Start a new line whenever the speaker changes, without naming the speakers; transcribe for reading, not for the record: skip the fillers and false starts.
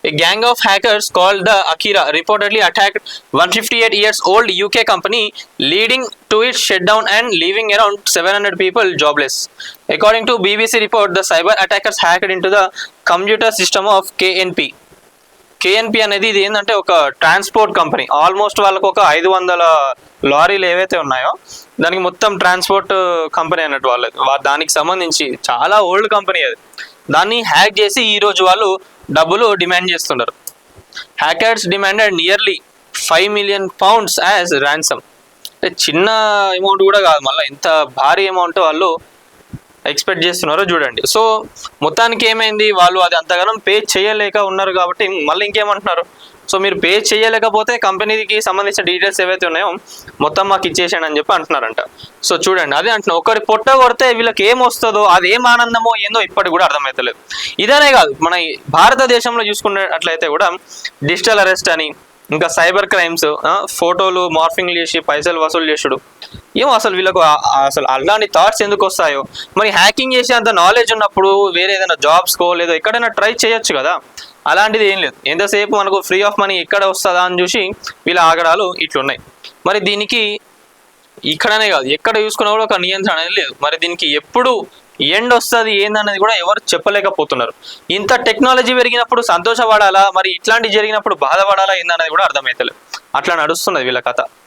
A gang of hackers called the Akira reportedly attacked 158 years old UK company, leading to its shutdown and leaving around 700 people jobless. According to BBC report, the cyber attackers hacked into the computer system of KNP. కేఎన్పి అనేది ఇది ఏంటంటే ఒక transport company. Almost వాళ్ళకు ఒక 500 లారీలు ఏవైతే ఉన్నాయో దానికి మొత్తం ట్రాన్స్పోర్ట్ కంపెనీ అన్నట్టు వాళ్ళది. దానికి సంబంధించి చాలా ఓల్డ్ కంపెనీ అది. దాన్ని హ్యాక్ చేసి ఈరోజు వాళ్ళు డబ్బులు డిమాండ్ చేస్తున్నారు. Hackers demanded nearly £5 million as ransom. అంటే చిన్న అమౌంట్ కూడా కాదు, మళ్ళీ ఎంత భారీ అమౌంట్ వాళ్ళు ఎక్స్పెక్ట్ చేస్తున్నారో చూడండి. సో మొత్తానికి ఏమైంది, వాళ్ళు అది అంతగానం పే చేయలేక ఉన్నారు కాబట్టి మళ్ళీ ఇంకేమంటున్నారు, సో మీరు పే చేయలేకపోతే కంపెనీకి సంబంధించిన డీటెయిల్స్ ఏవైతే ఉన్నాయో మొత్తం మాకు ఇచ్చేసాను అని చెప్పి అంటున్నారంట. సో చూడండి, అదే అంటున్నా, ఒకరి పొట్ట కొడితే వీళ్ళకి ఏం వస్తుందో అది ఏం ఆనందమో ఏందో ఇప్పటికి కూడా అర్థమవుతలేదు. ఇదనే కాదు, మన భారతదేశంలో చూసుకున్నట్లయితే కూడా డిజిటల్ అరెస్ట్ అని, ఇంకా సైబర్ క్రైమ్స్, ఫోటోలు మార్ఫింగ్ చేసి పైసలు వసూలు చేసుడు, ఏమో అసలు వీళ్ళకు అసలు అలాంటి థాట్స్ ఎందుకు వస్తాయో. మరి హ్యాకింగ్ చేసే అంత నాలెడ్జ్ ఉన్నప్పుడు వేరే ఏదైనా జాబ్స్కో లేదా ఎక్కడైనా ట్రై చేయొచ్చు కదా. అలాంటిది ఏం లేదు, ఎంతసేపు మనకు ఫ్రీ ఆఫ్ మనీ ఎక్కడ వస్తుందా అని చూసి వీళ్ళ ఆగడాలు ఇట్లున్నాయి. మరి దీనికి ఇక్కడనే కాదు ఎక్కడ చూసుకున్నా కూడా ఒక నియంత్రణ అనేది లేదు. మరి దీనికి ఎప్పుడు ఎండ్ వస్తుంది ఏందన్నది కూడా ఎవరు చెప్పలేకపోతున్నారు. ఇంత టెక్నాలజీ పెరిగినప్పుడు సంతోషపడాలా, మరి ఇట్లాంటివి జరిగినప్పుడు బాధపడాలా ఏందన్నది కూడా అర్థమవుతలేదు. అట్లా నడుస్తున్నది వీళ్ళ కథ.